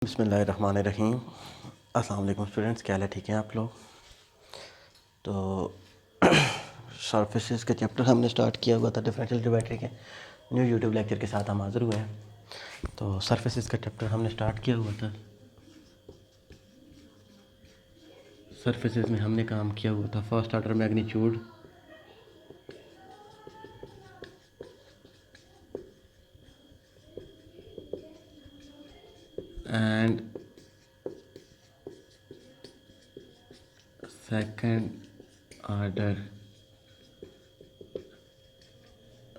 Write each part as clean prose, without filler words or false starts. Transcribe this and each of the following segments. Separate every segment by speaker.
Speaker 1: बिस्मिल्लाहिर्रहमानिर्रहीम। अस्सलाम वालेकुम स्टूडेंट्स, क्या हाल है? ठीक हैं आप लोग? तो सरफेसेस का चैप्टर हमने स्टार्ट किया हुआ था डिफरेंशियल ज्योमेट्री के न्यू यूट्यूब लेक्चर के साथ हम हाज़िर हुए हैं। तो सरफेसेस का चैप्टर हमने स्टार्ट किया हुआ था। सरफेसेस में हमने काम किया हुआ था first order magnitude, and second order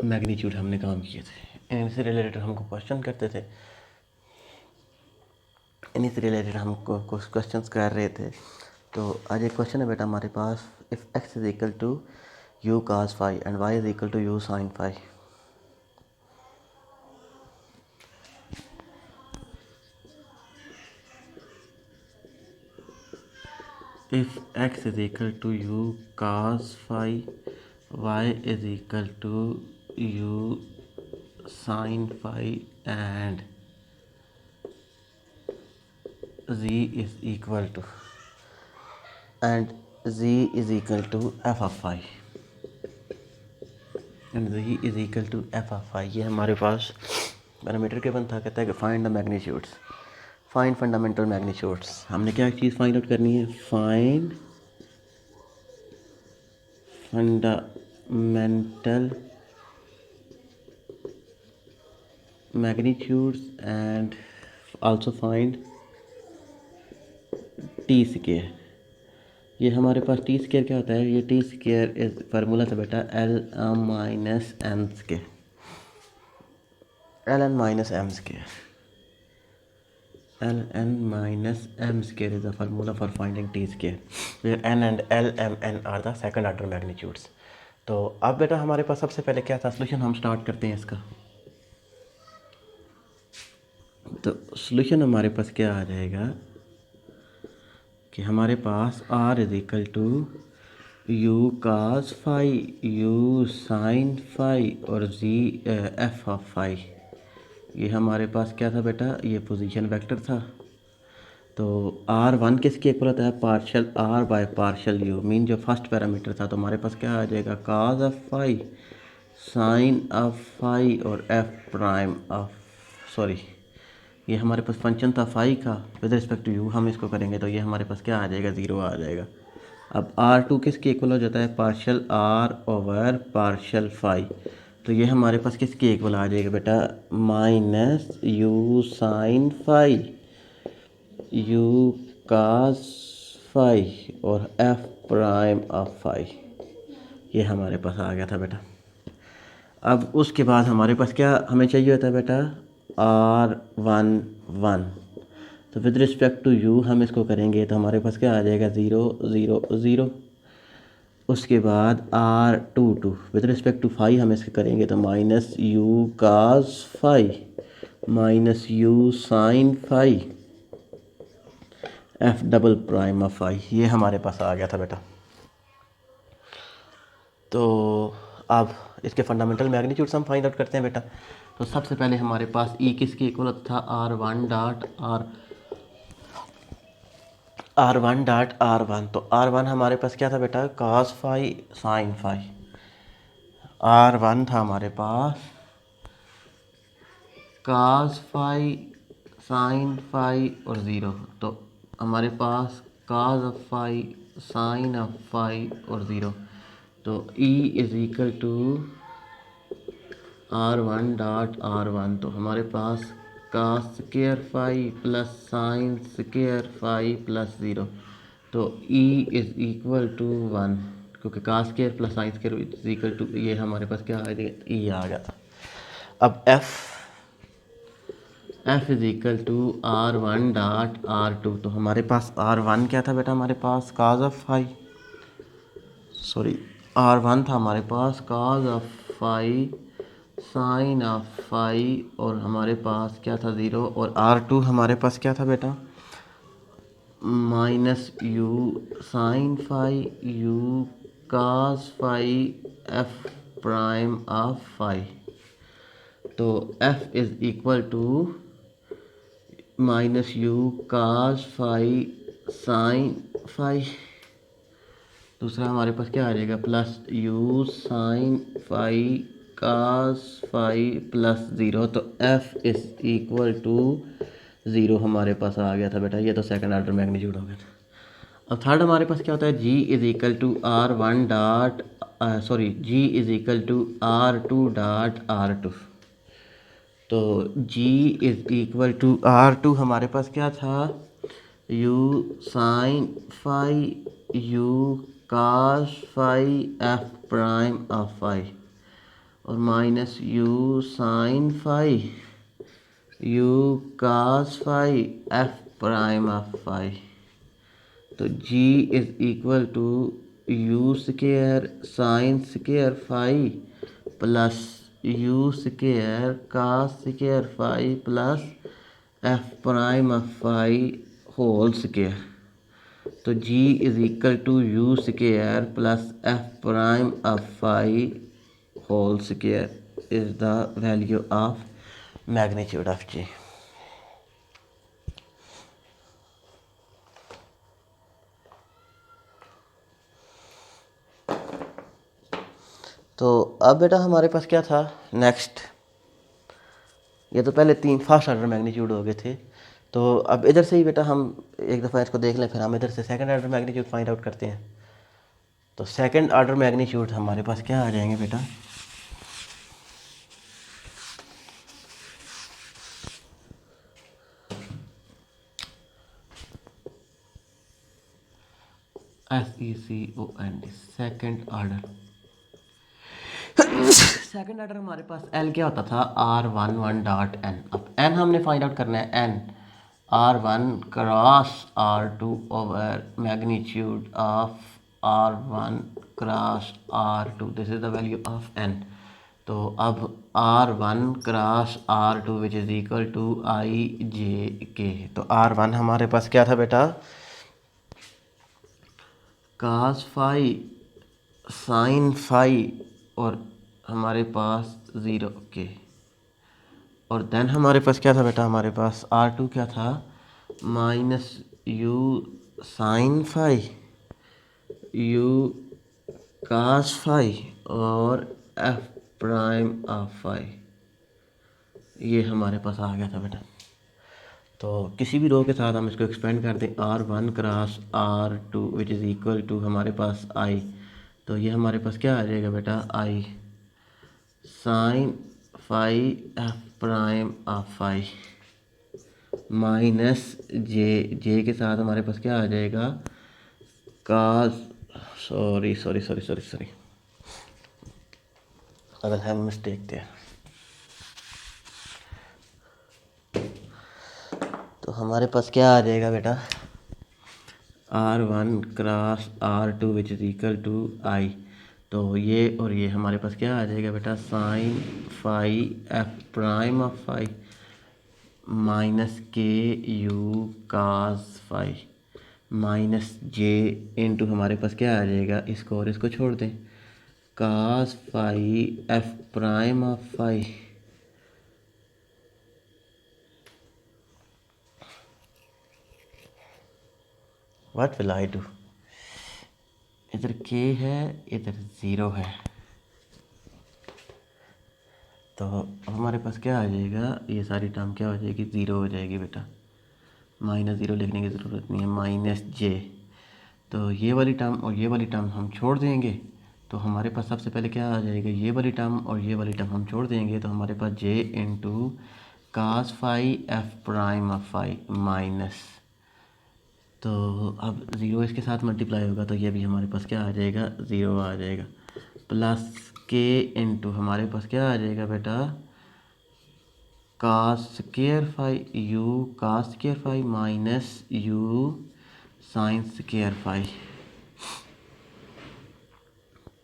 Speaker 1: magnitude हमने काम किए थे। इनसे रिलेटेड हमको क्वेश्चन करते थे, इन्हीं से रिलेटेड हमको कुछ क्वेश्चंस कर रहे थे। तो आज एक क्वेश्चन है बेटा हमारे पास, if x is equal to you cos phi and y is equal to U sin phi. If x is equal to you cos phi, y is equal to U sin phi and z is equal to f of phi and z is equal to f of phi. ये हमारे पास parameter के बन था, कहता है कि find the magnitudes, find fundamental magnitudes. हमने क्या चीज़ फाइंड आउट करनी है? Find fundamental magnitudes and also find T square. ये हमारे पास टी स्केयर क्या होता है? ये टी स्केयर इज फार्मूला था बेटा L minus M square, L N minus M square, Ln minus m square is the formula for finding t square, where n and Lmn are the second order magnitudes. तो अब बेटा हमारे पास सबसे पहले क्या था? सोल्यूशन हम स्टार्ट करते हैं इसका। तो सोल्यूशन हमारे पास क्या आ जाएगा कि हमारे पास r is equal to you cos phi, u sin phi और z f ऑफ फाई। ये हमारे पास क्या था बेटा? ये पोजीशन वेक्टर था। तो R1 किसके इक्वल होता है? Partial R by partial U, mean जो फर्स्ट पैरामीटर था। तो हमारे पास क्या आ जाएगा? cos of phi, sine of phi और f प्राइम ऑफ, सॉरी ये हमारे पास फंक्शन था फाई का विद रिस्पेक्ट टू U, हम इसको करेंगे तो ये हमारे पास क्या आ जाएगा? 0 आ जाएगा। अब R2 किसके इक्वल हो जाता है? Partial R over partial phi. तो ये हमारे पास किसके इक्वल आ जाएगा बेटा? Minus U sine phi, you cos phi और एफ प्राइम ऑफ फाई। ये हमारे पास आ गया था बेटा। अब उसके बाद हमारे पास क्या हमें चाहिए होता है बेटा? R11। तो विद रिस्पेक्ट टू यू हम इसको करेंगे तो हमारे पास क्या आ जाएगा? 0 0 0। उसके बाद R22 with respect to phi हम इसके करेंगे तो minus you cos phi minus you sine phi f double prime of phi. ये हमारे पास आ गया था बेटा। तो अब इसके फंडामेंटल मैग्नीट्यूड्स हम फाइंड आउट करते हैं बेटा। तो सबसे पहले हमारे पास ई किसके इक्वल था? R1 dot R1। तो R1 हमारे पास क्या था बेटा? cos phi sine phi. R1 था हमारे पास cos फाई साइन फाई और 0। तो हमारे पास cos of phi sine of phi और 0। तो E is equal to R1 dot R1। तो हमारे पास cos square phi plus sine square phi plus 0। तो E इज इक्वल टू 1, क्योंकि cos square plus sine square is equal to, ये हमारे पास क्या आ गया? E आ गया था। अब F is equal to R1 dot R2। तो हमारे पास R1 क्या था बेटा? हमारे पास cos of phi, sorry R1 था हमारे पास cos of phi sine of phi और हमारे पास क्या था? 0। और R2 हमारे पास क्या था बेटा? Minus you sine phi U cos phi F prime of phi. तो F is equal to minus you cos phi sine phi. दूसरा हमारे पास क्या आ जाएगा, plus U sine phi cos phi plus zero. तो F is equal to zero हमारे पास आ गया था बेटा, ये तो सेकंड ऑर्डर मैग्नीट्यूड हो गया था। अब थर्ड हमारे पास क्या होता है, G is equal to R one dot G is equal to R two dot R two. तो G is equal to R two हमारे पास क्या था, U sine phi you cos phi F prime of phi और minus you sine phi you cos phi F prime of phi. तो G is equal to U square sine square phi plus U square cos square phi plus F prime of phi whole square. तो G is equal to U square plus F prime of phi whole square is the value of magnitude of G. तो अब बेटा हमारे पास क्या था next, ये तो पहले तीन फर्स्ट ऑर्डर मैग्नीट्यूड हो गए थे। तो अब इधर से ही बेटा हम एक दफ़ा इसको देख लें, फिर हम इधर से second order magnitude find out करते हैं। तो सेकंड ऑर्डर मैग्नीट्यूड हमारे पास क्या आ जाएंगे बेटा, SECOND second order. Second order हमारे पास एल क्या होता था, R11.n। अब एन हमने फाइंड आउट करना है, n R1 cross R2 over magnitude of R1 cross R2, this is the value of n. तो अब R1 cross R2 which is equal to IJK। तो R1 हमारे पास क्या था बेटा, कास फाई साइन फाई और हमारे पास ज़ीरो के। और देन हमारे पास क्या था बेटा, हमारे पास R2 क्या था, minus you sine phi you cos phi और एफ प्राइम ऑफ फाई, ये हमारे पास आ गया था बेटा। तो किसी भी रो के साथ हम इसको एक्सपेंड कर दें, R1 cross R2 which is equal to हमारे पास I। तो ये हमारे पास क्या आ जाएगा बेटा, I sine phi F prime of phi minus J के साथ हमारे पास क्या आ जाएगा, कास सॉरी अगर है मिस्टेक थे। तो हमारे पास क्या आ जाएगा बेटा, R1 cross R2 which is equal to I। तो ये और ये हमारे पास क्या आ जाएगा बेटा, sine phi F prime of phi minus K U cos phi minus J into हमारे पास क्या आ जाएगा, इसको और इसको छोड़ दें, cos phi F prime of phi what will I do, इधर के है इधर ज़ीरो है। तो हमारे पास क्या आ जाएगा, ये सारी टर्म क्या हो जाएगी, ज़ीरो हो जाएगी बेटा, माइनस ज़ीरो लिखने की ज़रूरत नहीं है, माइनस जे। तो ये वाली टर्म और ये वाली टर्म हम छोड़ देंगे। तो हमारे पास सबसे पहले क्या आ जाएगा, ये वाली टर्म और ये वाली टर्म हम छोड़ देंगे। तो हमारे पास J into cos phi F prime of phi minus, तो अब ज़ीरो इसके साथ मल्टीप्लाई होगा तो ये भी हमारे पास क्या आ जाएगा, ज़ीरो आ जाएगा, प्लस के इंटू हमारे पास क्या आ जाएगा बेटा, cos square phi you cos square phi minus you sine square phi.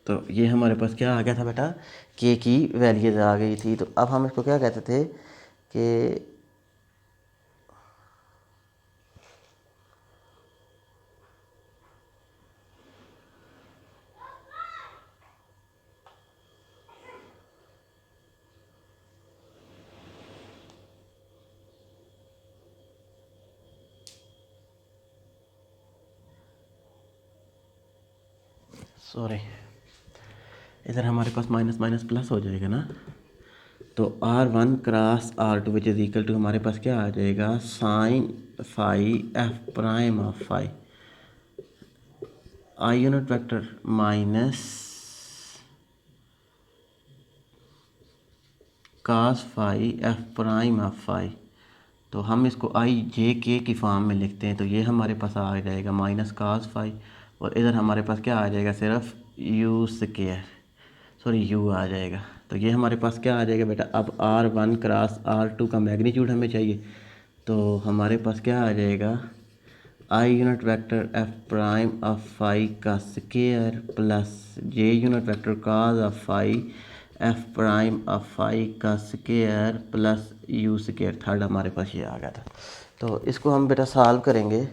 Speaker 1: तो ये हमारे पास क्या आ गया था बेटा, के की वैल्यूज आ गई थी। तो अब हम इसको क्या कहते थे कि सॉरी, इधर हमारे पास माइनस माइनस प्लस हो जाएगा ना, तो R1 cross R2 which is equal to हमारे पास क्या आ जाएगा, sine phi F prime of phi I unit vector minus cos phi F prime of phi. तो हम इसको आई जे के की फॉर्म में लिखते हैं, तो ये हमारे पास आ जाएगा माइनस कास फाई, और इधर हमारे पास क्या आ जाएगा, सिर्फ यू स्क्वायर, सॉरी यू आ जाएगा। तो ये हमारे पास क्या आ जाएगा बेटा, अब R1 क्रॉस R2 का मैग्नीट्यूड हमें चाहिए, तो हमारे पास क्या आ जाएगा, I unit vector F prime of phi का square plus J unit vector cos of phi F prime of phi का square plus you square. Third हमारे पास ये आ गया था। तो इसको हम बेटा सॉल्व करेंगे,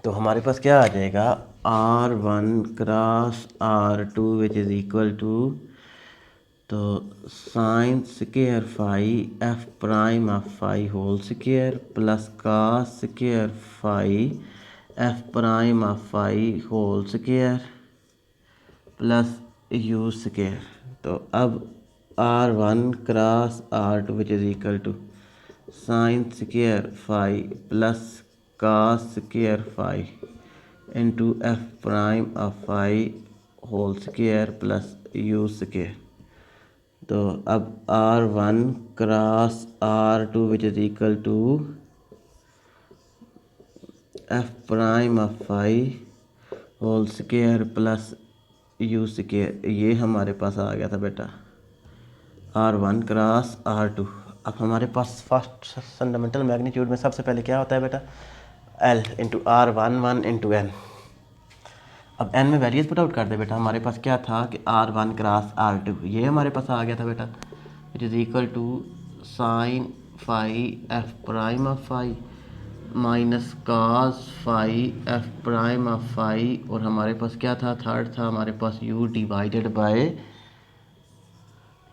Speaker 1: तो हमारे पास क्या आ जाएगा, R1 cross R2 which is equal to, तो sine square phi F prime of phi whole square plus cos square phi F prime of phi whole square plus you square. तो अब R1 cross R2 which is equal to sine square phi plus cos square phi into F prime of phi whole square plus you square. तो अब R1 cross R2 which is equal to F prime of phi whole square plus you square, ये हमारे पास आ गया था बेटा R1 cross R2। अब हमारे पास फर्स्ट फंडामेंटल मैग्नीट्यूड में सबसे पहले क्या होता है बेटा, L into R11 into N। अब n में वैल्यूज पुट आउट कर दे बेटा, हमारे पास क्या था कि R1 क्रॉस R2, ये हमारे पास आ गया था बेटा, it is equal to sine phi F prime of phi minus cos phi F prime of phi, और हमारे पास क्या था, थर्ड था हमारे पास u divided by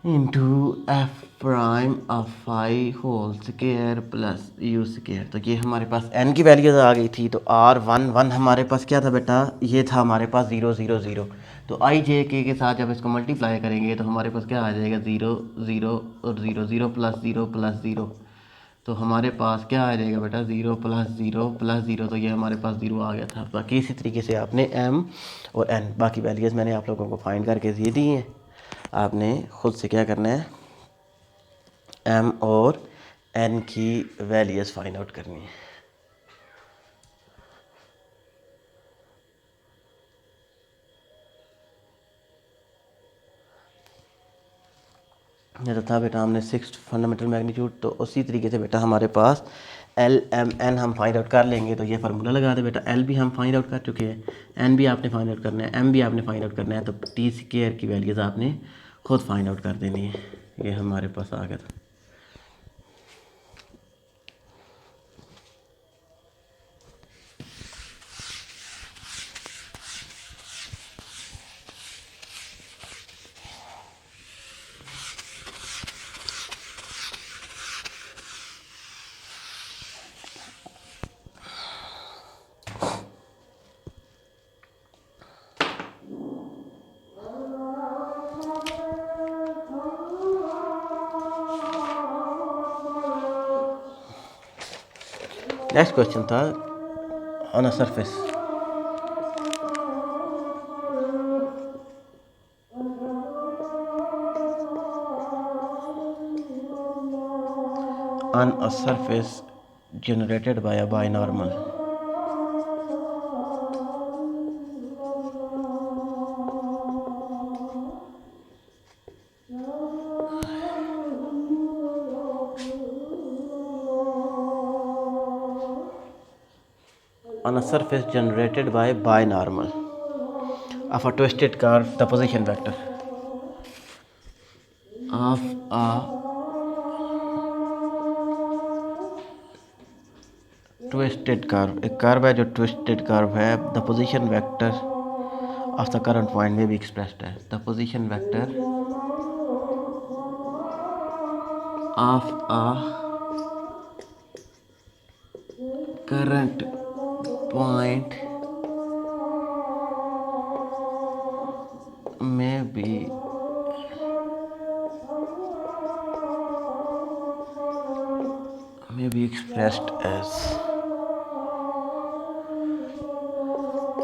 Speaker 1: into F prime of phi whole square plus you square. तो ये हमारे पास n की वैल्यूज आ गई थी। तो R11 हमारे पास क्या था बेटा, ये था हमारे पास 0 0 0। तो आई जे के साथ जब इसको मल्टीप्लाई करेंगे तो हमारे पास क्या आ जाएगा, 0 0 और 0 0 प्लस 0 प्लस 0। तो हमारे पास क्या आ जाएगा बेटा, 0 प्लस 0 प्लस 0। तो ये हमारे पास 0 आ गया था। बाकी इसी तरीके से आपने m और n बाकी वैल्यूज़ मैंने आप लोगों को फाइंड करके दे दी हैं। आपने ख़ुद से क्या करना है, m और n की वैल्यूज़ फाइंड आउट करनी है। ये तो था बेटा हमने सिक्स्थ फंडामेंटल मैग्नीट्यूड। तो उसी तरीके से बेटा हमारे पास L M N हम फाइंड आउट कर लेंगे। तो ये फार्मूला लगा दे बेटा, L भी हम फाइंड आउट कर चुके हैं, N भी आपने फाइंड आउट करना है, M भी आपने फाइंड आउट करना है। तो टी स्क्वायर की वैल्यूज़ आपने खुद फाइंड आउट कर देनी है। ये हमारे पास आ गया था। नेक्स्ट क्वेश्चन था on a surface, on a surface generated by a binormal on a surface generated by binormal of a twisted curve, the position vector of a twisted curve, एक कर्व है जो ट्विस्टेड कर्व है, the position vector of the current point में भी expressed है। The position vector of a current point expressed as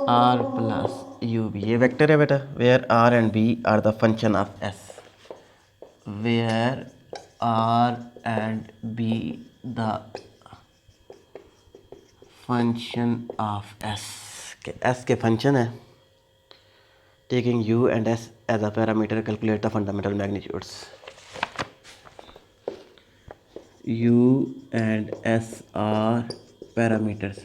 Speaker 1: r plus ub, ये vector है बेटा, where r and b are the function of s, where r and b the function of s, के s के function है. Taking u and s as a parameter, calculate the fundamental magnitudes. U and S are parameters.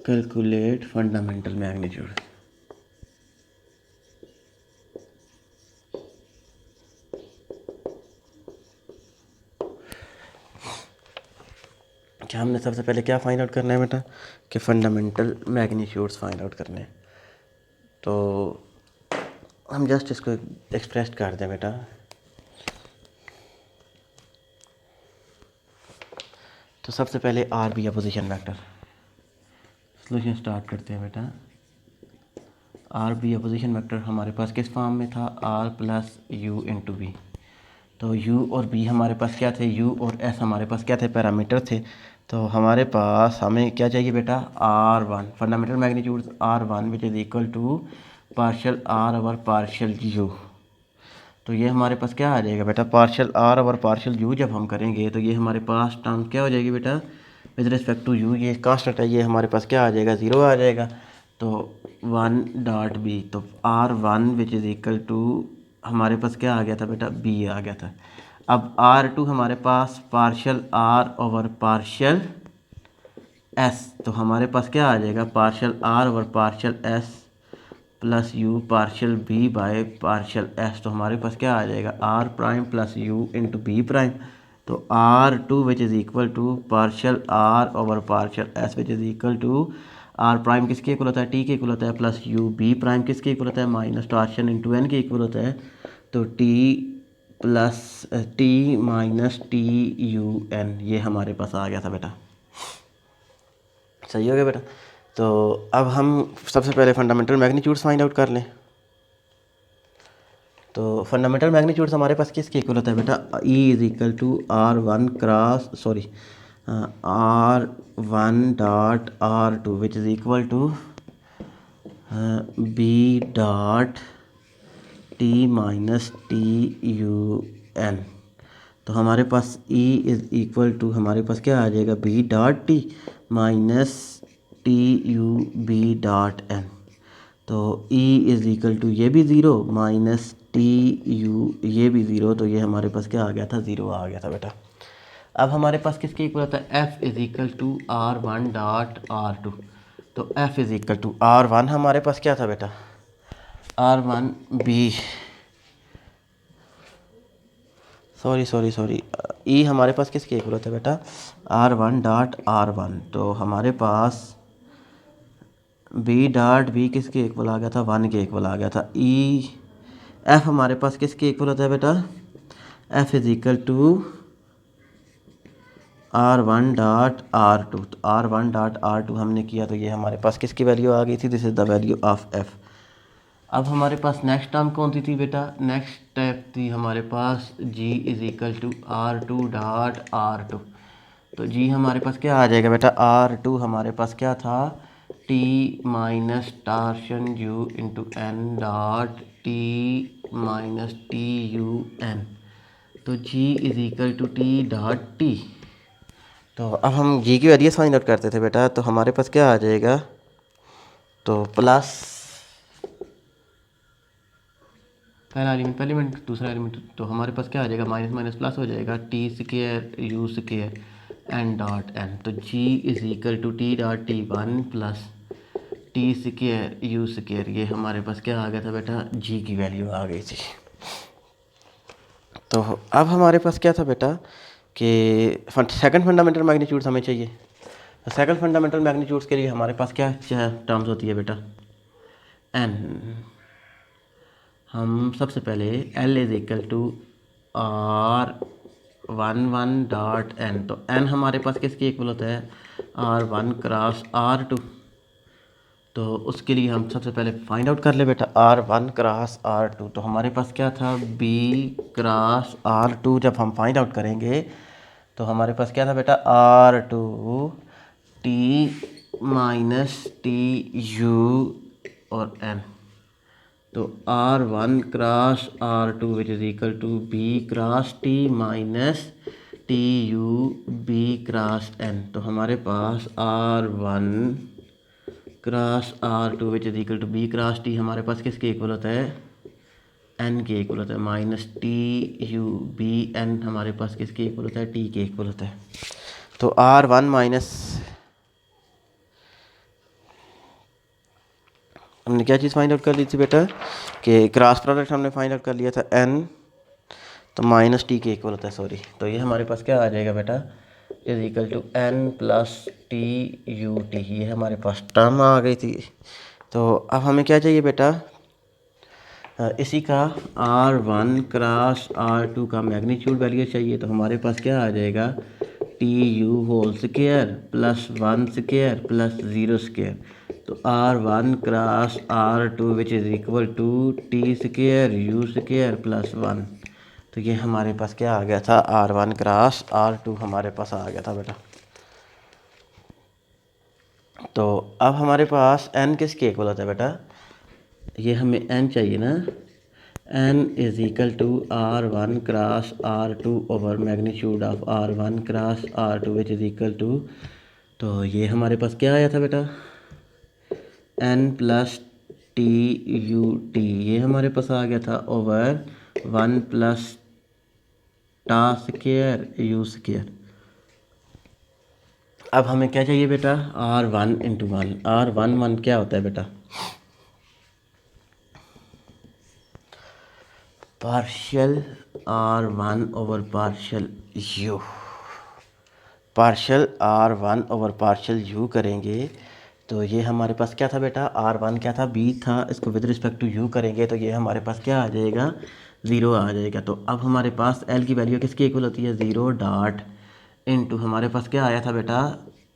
Speaker 1: Calculate fundamental magnitude. क्या हमने सबसे पहले क्या find out करना है बेटा, कि फंडामेंटल मैग्नीट्यूड्स फाइंड आउट करने हैं. तो हम जस्ट इसको एक्सप्रेस कर दें बेटा. तो सबसे पहले R B a position vector solution start करते हैं बेटा. आर बी अपोजिशन वेक्टर हमारे पास किस फॉर्म में था, R plus you into B. तो यू और बी हमारे पास क्या थे, यू और एस हमारे पास क्या थे, पैरामीटर थे. तो हमारे पास हमें क्या चाहिए बेटा, R one, fundamental magnitude R one which is equal to partial R over partial u. तो ये हमारे पास क्या आ जाएगा बेटा, partial R over partial u जब हम करेंगे तो ये हमारे पास टर्म क्या हो जाएगी बेटा, विद रिस्पेक्ट टू यू, ये कांस्टेंट है, ये हमारे पास क्या आ जाएगा, ज़ीरो आ जाएगा. तो वन डॉट बी, तो R one which is equal to हमारे पास क्या आ गया था बेटा, बी आ गया था. अब आर टू हमारे पास partial R over partial S, तो हमारे पास क्या आ जाएगा, partial R over partial S plus U partial B by partial S. तो हमारे पास क्या आ जाएगा, R prime plus you into B prime. तो R two which is equal to partial R over partial S which is equal to R prime किसके equal होता है, टी के इक्वल होता है, प्लस यू बी प्राइम किसके equal होता है, माइनस टॉर्शन इंटू एन के इक्वल होता है. तो T plus T minus T you N, ये हमारे पास आ गया था बेटा. सही हो गया बेटा. तो अब हम सबसे पहले फंडामेंटल मैग्नीट्यूड्स फाइंड आउट कर लें. तो फंडामेंटल मैग्नीट्यूड्स हमारे पास किसके इक्वल होता है बेटा, E is equal to R one cross sorry R one dot R two which is equal to B dot T minus T you N. तो हमारे पास E इज़ इक्वल टू हमारे पास क्या आ जाएगा, B dot T minus T U B dot N. तो E is equal to ये भी ज़ीरो माइनस टी यू ये भी ज़ीरो. तो ये हमारे पास क्या आ गया था, ज़ीरो आ गया था बेटा. अब हमारे पास किसके इक्वल होता है, F is equal to R one dot R two. तो F is equal to R one हमारे पास क्या था बेटा, R one B sorry E हमारे पास किसके इक्वल होता है बेटा, R one dot R one. तो हमारे पास बी डॉट बी किसके इक्वल आ गया था, वन के इक्वल आ गया था. ई एफ हमारे पास किसके इक्वल होता है बेटा, F is equal to R one dot R two. तो R one dot R two हमने किया तो ये हमारे पास किसकी वैल्यू आ गई थी, this is the value of F. अब हमारे पास नेक्स्ट टर्म कौन सी थी बेटा, नेक्स्ट स्टेप थी हमारे पास G is equal to R two dot R two. तो जी हमारे पास क्या आ जाएगा बेटा, आर टू हमारे पास क्या था, T minus torsion U into N dot T minus T you N. तो G is equal to T dot T. तो अब हम जी की वैल्यूज फाइंड आउट करते थे बेटा. तो हमारे पास क्या आ जाएगा, तो प्लस पहला एलिमेंट पहले एलिमेंट दूसरा एलिमेंट, तो हमारे पास क्या आ जाएगा, माइनस माइनस प्लस हो जाएगा, T square you square N dot N. तो G is equal to T dot T one plus T square you square. ये हमारे पास क्या आ गया था बेटा, जी की वैल्यू आ गई थी. तो अब हमारे पास क्या था बेटा, कि सेकंड फंडामेंटल मैग्नीट्यूड्स हमें चाहिए. तो सेकंड फंडामेंटल मैग्नीट्यूड्स के लिए हमारे पास क्या टर्म्स होती है बेटा, एन. हम सबसे पहले L is equal to R one one dot N. तो एन हमारे पास किसके इक्वल होता है, R one cross R two. तो उसके लिए हम सबसे पहले फाइंड आउट कर ले बेटा R1 क्रॉस R2। तो हमारे पास क्या था, B क्रॉस R2। जब हम फाइंड आउट करेंगे तो हमारे पास क्या था बेटा, R2 T minus T u और N। तो R1 cross R2 which is equal to B cross T minus T u B cross N। तो हमारे पास R1 cross R2 which is equal to B cross T हमारे पास किसके equal होता है, N के इक्वल होता है, minus T u B N हमारे पास किसके इक्वल होता है, T के इक्वल होता है। तो R1 माइनस, हमने क्या चीज़ फाइंड आउट कर ली थी बेटा, कि क्रॉस प्रोडक्ट हमने फाइंड आउट कर लिया था N, तो माइनस टी के इक्वल होता है, सॉरी। तो ये हमारे पास क्या आ जाएगा बेटा, is equal to N plus T u T. ये हमारे पास टर्म आ गई थी। तो अब हमें क्या चाहिए बेटा, इसी का R1 क्रॉस R2 का मैग्नीट्यूड वैल्यू चाहिए। तो हमारे पास क्या आ जाएगा, T u whole square plus 1 square plus 0 square. तो R1 cross R2 which is equal to T square you square plus 1। तो ये हमारे पास क्या आ गया था, R1 क्रॉस R2 हमारे पास आ गया था बेटा। तो अब हमारे पास n किसके इक्वल होता है बेटा, ये हमें n चाहिए ना, n is equal to R1 cross R2 over magnitude of R1 cross R2 which is equal to, तो ये हमारे पास क्या आया था बेटा, n plus T u T, ये हमारे पास आ गया था over 1 plus tau square you square. अब हमें क्या चाहिए बेटा, R1 इंटू 1। R1 क्या होता है बेटा, partial R1 over partial you. Partial R1 over partial you करेंगे तो ये हमारे पास क्या था बेटा, R1 क्या था, B था, इसको विद रिस्पेक्ट टू यू करेंगे तो ये हमारे पास क्या आ जाएगा, 0 आ जाएगा। तो अब हमारे पास L की वैल्यू किसकी इक्वल होती है, 0 डॉट इनटू हमारे पास क्या आया था बेटा,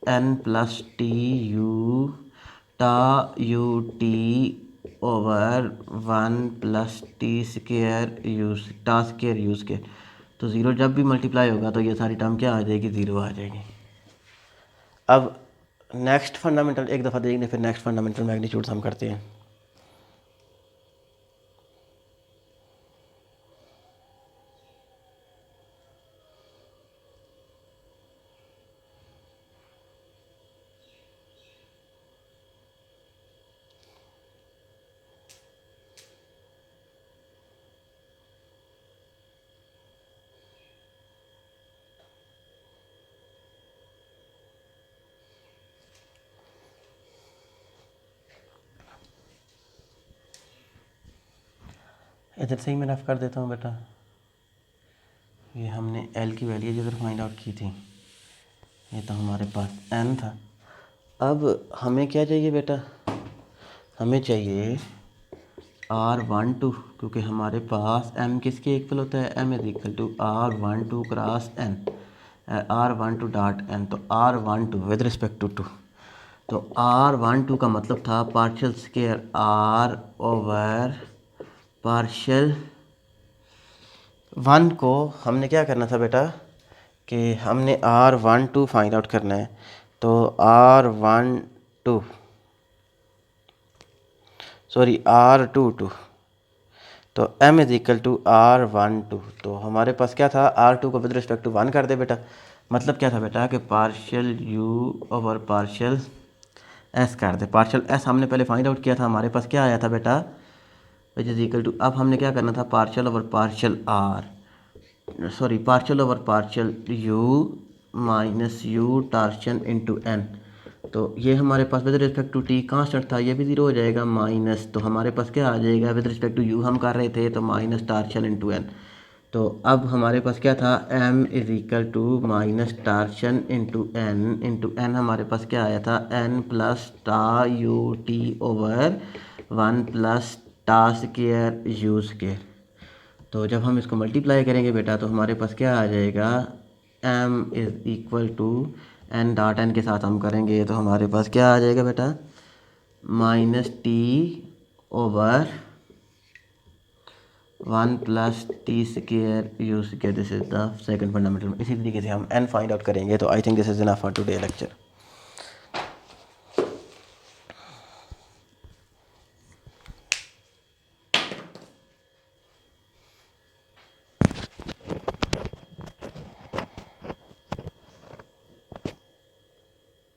Speaker 1: N प्लस टी यू टा u T over 1 plus T square you टा स्क्वायर यू स्क्वायर। तो 0 जब भी मल्टीप्लाई होगा तो ये सारी टर्म क्या आ जाएगी, 0 आ जाएगी। अब नेक्स्ट फंडामेंटल एक दफ़ा देख लें, फिर नेक्स्ट फंडामेंटल मैग्नीट्यूड्स हम करते हैं। इधर से ही मैं रफ कर देता हूँ बेटा। ये हमने L की वैल्यू जिधर फाइंड आउट की थी, ये तो हमारे पास N था। अब हमें क्या चाहिए बेटा, हमें चाहिए R12, क्योंकि हमारे पास M किसके इक्वल होता है, M is equal to R12 cross N, R12 dot N। तो R12 विद रिस्पेक्ट टू 2, तो R12 का मतलब था partial square R over partial 1 को हमने क्या करना था बेटा, कि हमने R12 फाइंड आउट करना है। तो R12 सॉरी R22, तो M is equal to R12। तो हमारे पास क्या था, R2 को विद रिस्पेक्ट टू 1 कर दे बेटा। मतलब क्या था बेटा, कि partial U over partial S कर दे। पार्शियल S हमने पहले फाइंड आउट किया था, हमारे पास क्या आया था बेटा, विच इज़ इक्वल टू, अब हमने क्या करना था, partial over partial sorry partial over partial U minus U torsion into N। तो ये हमारे पास with respect to T constant था, ये भी 0 हो जाएगा माइनस। तो हमारे पास क्या आ जाएगा, विद रिस्पेक्ट टू यू हम कर रहे थे तो माइनस टार्शन इंटू एन। तो अब हमारे पास क्या था, m is equal to minus torsion into N हमारे पास क्या आया था, n plus tau u T over 1 plus tau square you square. तो जब हम इसको मल्टीप्लाई करेंगे बेटा तो हमारे पास क्या आ जाएगा, m is equal to n dot n के साथ हम करेंगे तो हमारे पास क्या आ जाएगा बेटा, minus T over 1 plus T square you square, this is the second fundamental. इसी तरीके से हम n फाइंड आउट करेंगे। तो I think this is enough for today lecture.